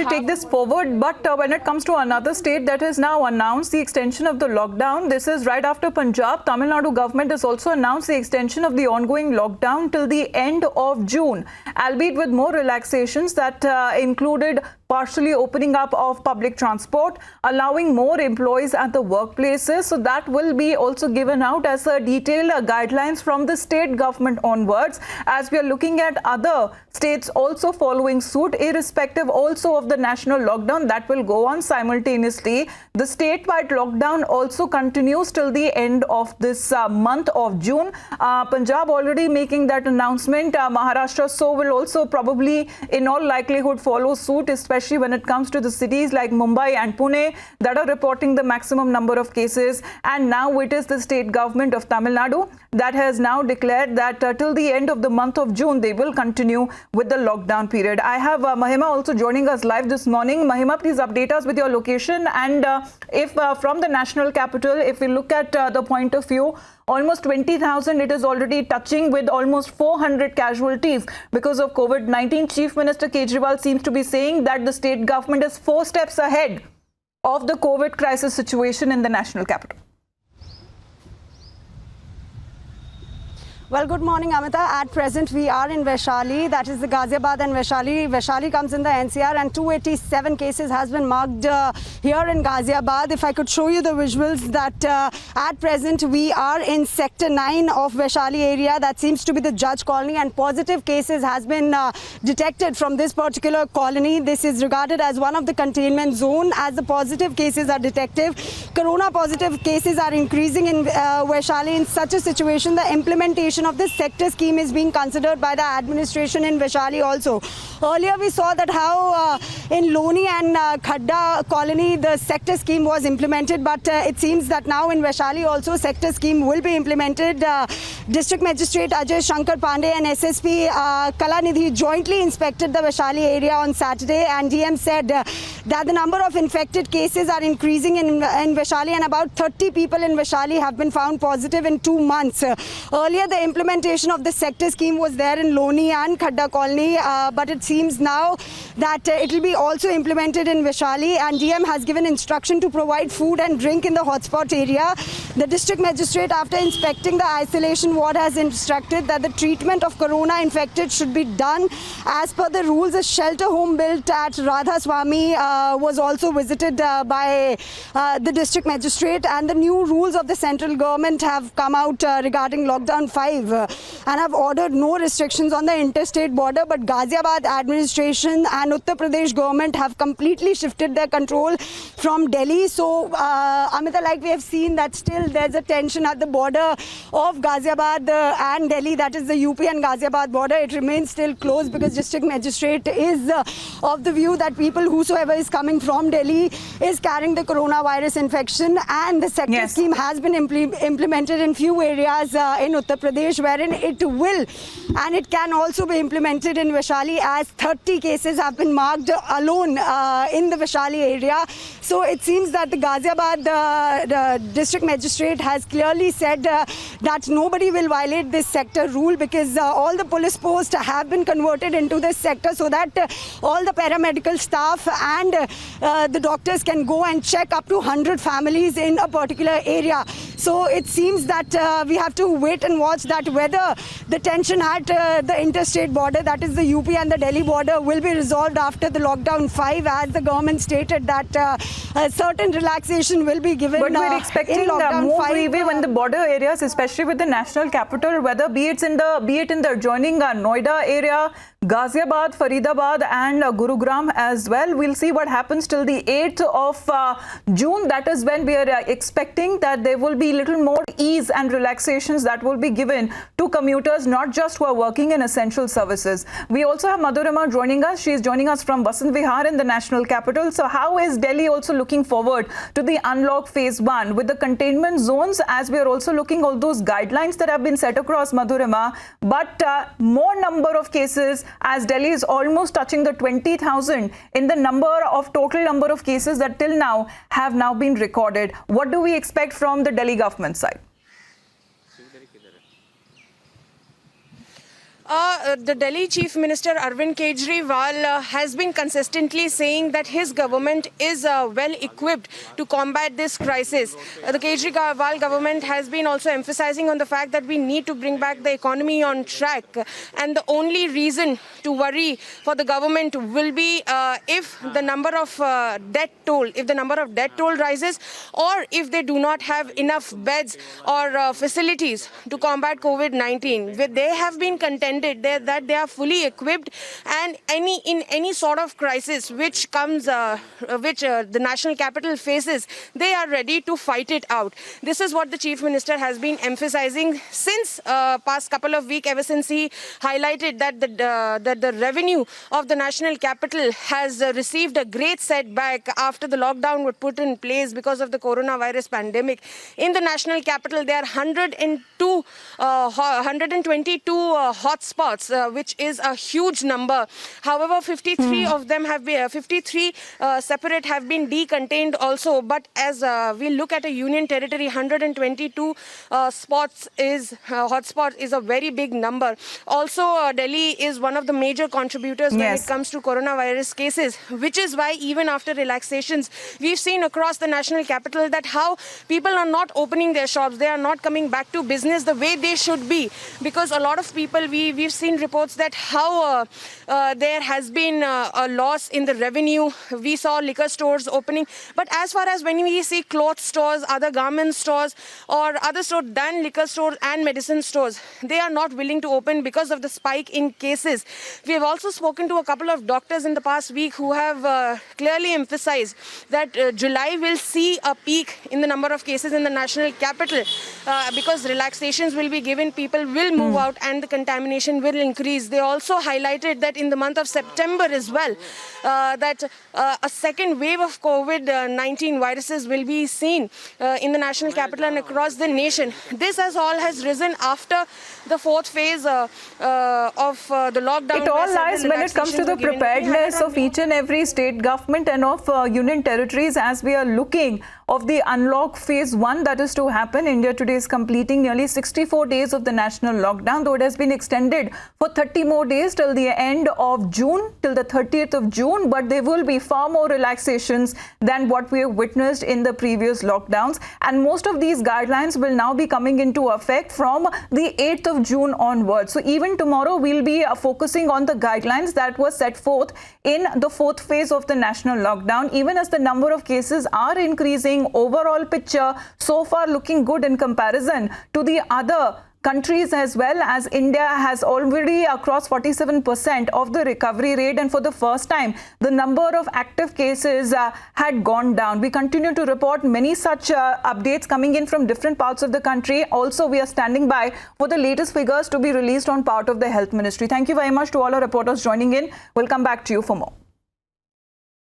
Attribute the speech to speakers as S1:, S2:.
S1: take this forward, but when it comes to another state that has now announced the extension of the lockdown, this is right after Punjab. Tamil Nadu government has also announced the extension of the ongoing lockdown till the end of June, albeit with more relaxations that included partially opening up of public transport, allowing more employees at the workplaces. So that will be also given out as a detailed guidelines from the state government onwards, as we are looking at other states also following suit, irrespective also of the national lockdown that will go on simultaneously. The statewide lockdown also continues till the end of this month of June. Punjab already making that announcement. Maharashtra so will also probably in all likelihood follow suit, especially when it comes to the cities like Mumbai and Pune that are reporting the maximum number of cases. And now it is the state government of Tamil Nadu that has now declared that till the end of the month of June, they will continue with the lockdown period. I have Mahima also joining us live this morning. Mahima, please update us with your location. And if from the national capital, if we look at the point of view, almost 20,000 it is already touching, with almost 400 casualties because of COVID-19. Chief Minister Kejriwal seems to be saying that the state government is 4 steps ahead of the COVID crisis situation in the national capital.
S2: Well, good morning, Amita. At present, we are in Vaishali. That is the Ghaziabad and Vaishali. Vaishali comes in the NCR, and 287 cases has been marked here in Ghaziabad. If I could show you the visuals, that at present we are in Sector 9 of Vaishali area. That seems to be the Judge Colony, and positive cases has been detected from this particular colony. This is regarded as one of the containment zone, as the positive cases are detected. Corona positive cases are increasing in Vaishali. In such a situation, the implementation of this sector scheme is being considered by the administration in Vaishali also. Earlier we saw that how in Loni and Khadda colony the sector scheme was implemented, but it seems that now in Vaishali also sector scheme will be implemented. District Magistrate Ajay Shankar Pandey and SSP Kalanidhi jointly inspected the Vaishali area on Saturday, and DM said that the number of infected cases are increasing in Vaishali, and about 30 people in Vaishali have been found positive in 2 months. Earlier the implementation of the sector scheme was there in Loni and Khadda colony, but it seems now that it will be also implemented in Vaishali, and DM has given instruction to provide food and drink in the hotspot area. The district magistrate, after inspecting the isolation ward, has instructed that the treatment of corona infected should be done as per the rules. A shelter home built at Radha Swami was also visited by the district magistrate, and the new rules of the central government have come out regarding lockdown 5 and have ordered no restrictions on the interstate border. But Ghaziabad administration and Uttar Pradesh government have completely shifted their control from Delhi. So Amita, like we have seen that still there's a tension at the border of Ghaziabad and Delhi, that is the UP and Ghaziabad border. It remains still closed because district magistrate is of the view that people whosoever is coming from Delhi is carrying the coronavirus infection, and the sector scheme has been implemented in few areas in Uttar Pradesh, wherein it will and it can also be implemented in Vaishali, as 30 cases have been marked alone in the Vaishali area. So it seems that the Ghaziabad the district magistrate has clearly said that nobody will violate this sector rule, because all the police posts have been converted into this sector, so that all the paramedical staff and the doctors can go and check up to 100 families in a particular area. So it seems that we have to wait and watch that whether the tension at the interstate border, that is the UP and the Delhi border, will be resolved after the lockdown 5, as the government stated that a certain relaxation will be given.
S1: But we're expecting more freeway when the border areas, especially with the national capital, whether be it in the adjoining Noida area, Ghaziabad, Faridabad and Gurugram as well. We'll see what happens till the 8th of June. That is when we are expecting that there will be little more ease and relaxations that will be given to commuters, not just who are working in essential services. We also have Madhurima joining us. She is joining us from Vasant Vihar in the national capital. So how is Delhi also looking forward to the unlock phase 1 with the containment zones, as we are also looking all those guidelines that have been set across, Madhurima, but more number of cases, as Delhi is almost touching the 20,000 in the total number of cases that till now have now been recorded. What do we expect from the Delhi government side?
S3: The Delhi Chief Minister Arvind Kejriwal has been consistently saying that his government is well equipped to combat this crisis. The Kejriwal government has been also emphasizing on the fact that we need to bring back the economy on track, and the only reason to worry for the government will be if the number of death toll rises, or if they do not have enough beds or facilities to combat COVID-19. They have been contended that they are fully equipped, and in any sort of crisis which comes, the national capital faces, they are ready to fight it out. This is what the Chief Minister has been emphasizing since past couple of weeks, ever since he highlighted that the revenue of the national capital has received a great setback after the lockdown was put in place because of the coronavirus pandemic. In the national capital, there are 122 hotspots, which is a huge number. However, 53 of them have been, 53 separate have been decontained also. But as we look at a union territory, 122 hotspots is a very big number. Also, Delhi is one of the major contributors when it comes to coronavirus cases, which is why even after relaxations, we've seen across the national capital that how people are not opening their shops, they are not coming back to business the way they should be, because a lot of people, we've seen reports that how there has been a loss in the revenue. We saw liquor stores opening, but as far as when we see cloth stores, other garment stores, or other stores than liquor stores and medicine stores, they are not willing to open because of the spike in cases. We have also spoken to a couple of doctors in the past week who have clearly emphasized that July will see a peak in the number of cases in the national capital because relaxations will be given, people will move out, and the contamination will increase. They also highlighted that in the month of September as well, that a second wave of COVID-19 viruses will be seen in the national capital and across the nation. This has risen after the fourth phase of the lockdown.
S1: It all lies when it comes to the preparedness of each and every state government and of union territories as we are looking of the unlock phase 1 that is to happen. India today is completing nearly 64 days of the national lockdown, though it has been extended for 30 more days till the end of June, till the 30th of June. But there will be far more relaxations than what we have witnessed in the previous lockdowns. And most of these guidelines will now be coming into effect from the 8th of June onwards. So even tomorrow we'll be focusing on the guidelines that were set forth in the fourth phase of the national lockdown. Even as the number of cases are increasing, overall picture so far looking good in comparison to the other countries, as well as India has already crossed 47% of the recovery rate, and for the first time the number of active cases had gone down. We continue to report many such updates coming in from different parts of the country. Also, we are standing by for the latest figures to be released on part of the Health Ministry. Thank you very much to all our reporters joining in. We'll come back to you for more.